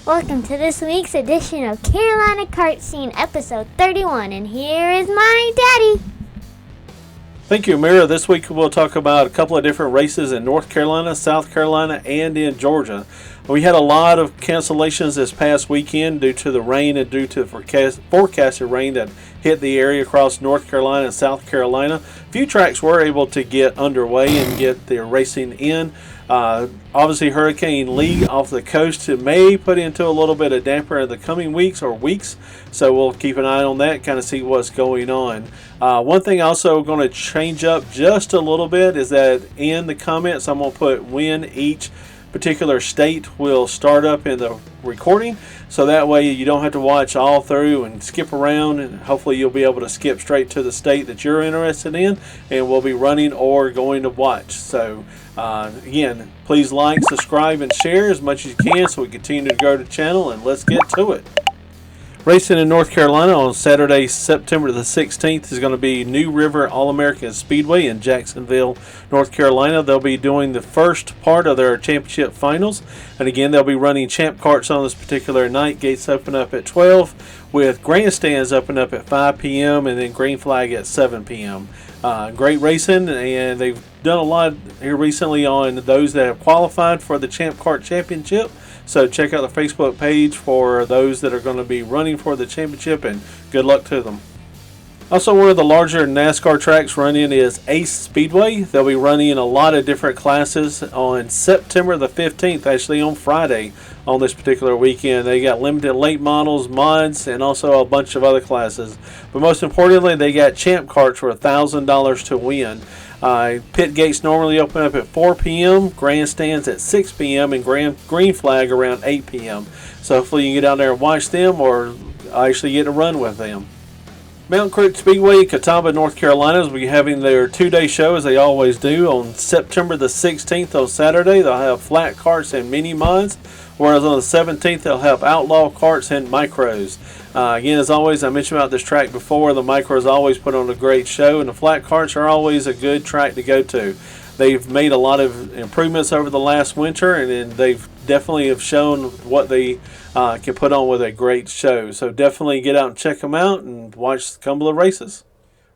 Welcome to this week's edition of Carolina Kart Scene, episode 31, and here is my daddy. Thank you, Mira. This week we'll talk about a couple of different races in North Carolina, South Carolina, and in Georgia. We had a lot of cancellations this past weekend due to the rain and due to the forecasted rain that hit the area across North Carolina and South Carolina. A few tracks were able to get underway and get their racing in. Obviously, Hurricane Lee off the coast may put into a little bit of damper in the coming weeks, so we'll keep an eye on that, kind of see what's going on. One thing also going to change up just a little bit is that in the comments I'm going to put when each particular state will start up in the recording, so that way you don't have to watch all through and skip around, and hopefully you'll be able to skip straight to the state that you're interested in and will be running or going to watch. So again, please like, subscribe, and share as much as you can so we continue to grow the channel, and let's get to it. Racing in North Carolina on Saturday, September the 16th is going to be New River All-American Speedway in Jacksonville, North Carolina. They'll be doing the first part of their championship finals. And again, they'll be running champ karts on this particular night. Gates open up at 12 with grandstands open up at 5 p.m. and then green flag at 7 p.m. Great racing, and they've done a lot here recently on those that have qualified for the Champ Kart Championship. So check out the Facebook page for those that are going to be running for the championship, and good luck to them. Also, one of the larger NASCAR tracks running is Ace Speedway. They'll be running a lot of different classes on September the 15th, actually on Friday on this particular weekend. They got limited late models, mods, and also a bunch of other classes. But most importantly, they got champ karts for $1,000 to win. Pit gates normally open up at 4 p.m., grandstands at 6 p.m., and green flag around 8 p.m. So hopefully you can get out there and watch them or actually get to run with them. Mountain Creek Speedway, Catawba, North Carolina will be having their two-day show as they always do. On September the 16th on Saturday, they'll have flat karts and mini mods, whereas on the 17th they'll have outlaw karts and micros. Again, as always, I mentioned about this track before, the micros always put on a great show, and the flat karts are always a good track to go to. They've made a lot of improvements over the last winter, and they've definitely have shown what they can put on with a great show. So definitely get out and check them out and watch a couple of races.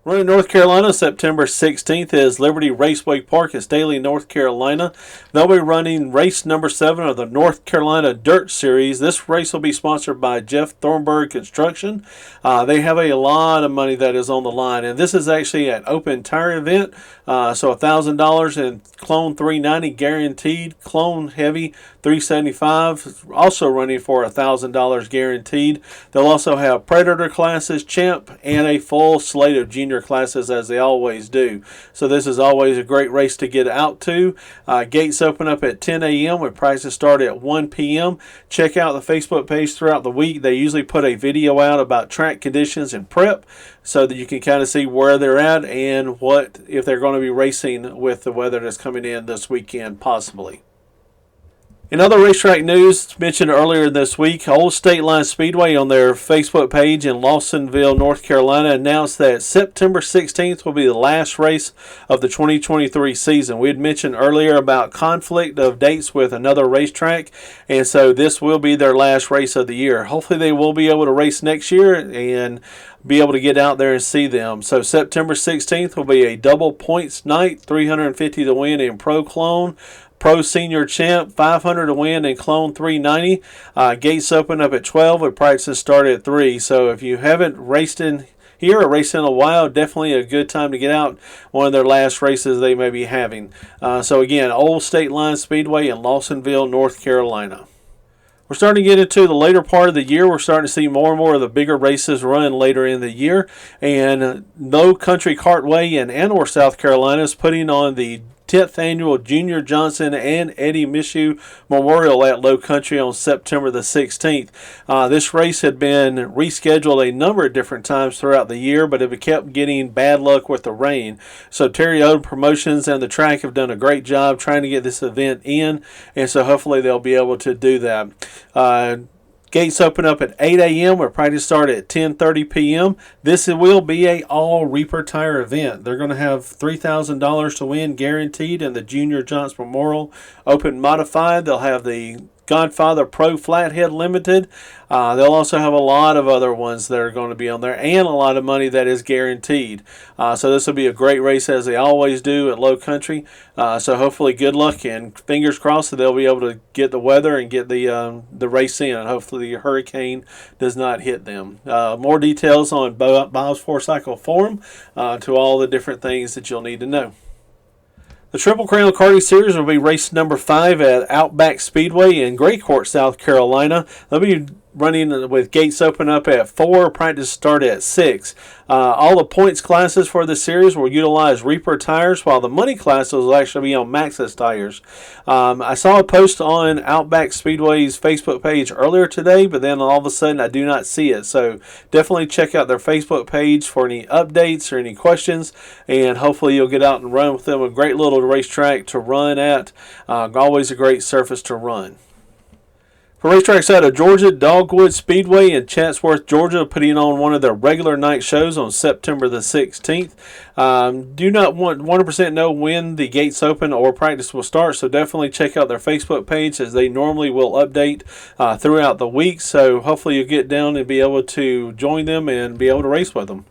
Running North Carolina, September 16th is Liberty Raceway Park in Staley, North Carolina. They'll be running race number 7 of the North Carolina Dirt Series. This race will be sponsored by Jeff Thornburg Construction. They have a lot of money that is on the line, and this is actually an open tire event. So $1,000 and Clone 390 guaranteed. Clone Heavy 375 also running for $1,000 guaranteed. They'll also have Predator classes, Champ, and a full slate of junior classes as they always do. So this is always a great race to get out to. Gates open up at 10 a.m. with prices start at 1 p.m. Check out the Facebook page throughout the week. They usually put a video out about track conditions and prep so that you can kind of see where they're at and what if they're going to be racing with the weather that's coming in this weekend possibly. In other racetrack news mentioned earlier this week, Old State Line Speedway on their Facebook page in Lawsonville, North Carolina announced that September 16th will be the last race of the 2023 season. We had mentioned earlier about conflict of dates with another racetrack, and so this will be their last race of the year. Hopefully they will be able to race next year and be able to get out there and see them. So September 16th will be a double points night, $350 to win in Pro Clone, Pro Senior Champ, $500 to win in Clone 390. Gates open up at 12 with prices start at 3. So if you haven't raced in here or raced in a while, definitely a good time to get out one of their last races they may be having. So again, Old State Line Speedway in Lawsonville, North Carolina. We're starting to get into the later part of the year. We're starting to see more and more of the bigger races run later in the year. And No Country Kartway in Andover, South Carolina is putting on the 10th annual Junior Johnson and Eddie Mishu Memorial at Low Country on September the 16th. This race had been rescheduled a number of different times throughout the year, but it kept getting bad luck with the rain. So Terry Odom Promotions and the track have done a great job trying to get this event in, and so hopefully they'll be able to do that. Gates open up at 8 a.m. where practice start at 10:30 p.m. This will be a all Reaper tire event. They're going to have $3,000 to win guaranteed in the Junior Johnson Memorial Open Modified. They'll have the Godfather Pro Flathead Limited. They'll also have a lot of other ones that are going to be on there, and a lot of money that is guaranteed. So this will be a great race, as they always do at Low Country. So hopefully good luck, and fingers crossed that they'll be able to get the weather and get the race in, and hopefully the hurricane does not hit them. More details on Bob's 4Cycle Forum to all the different things that you'll need to know. The Triple Crown Karting Series will be race number 5 at Outback Speedway in Gray Court, South Carolina. They'll be running with gates open up at 4, practice start at 6. All the points classes for the series will utilize Reaper tires, while the money classes will actually be on Maxxis tires. I saw a post on Outback Speedway's Facebook page earlier today, but then all of a sudden I do not see it. So definitely check out their Facebook page for any updates or any questions, and hopefully you'll get out and run with them. A great little racetrack to run at. Always a great surface to run. For racetracks out of Georgia, Dogwood Speedway in Chatsworth, Georgia, putting on one of their regular night shows on September the 16th. Do not 100% know when the gates open or practice will start, so definitely check out their Facebook page, as they normally will update throughout the week. So hopefully you'll get down and be able to join them and be able to race with them.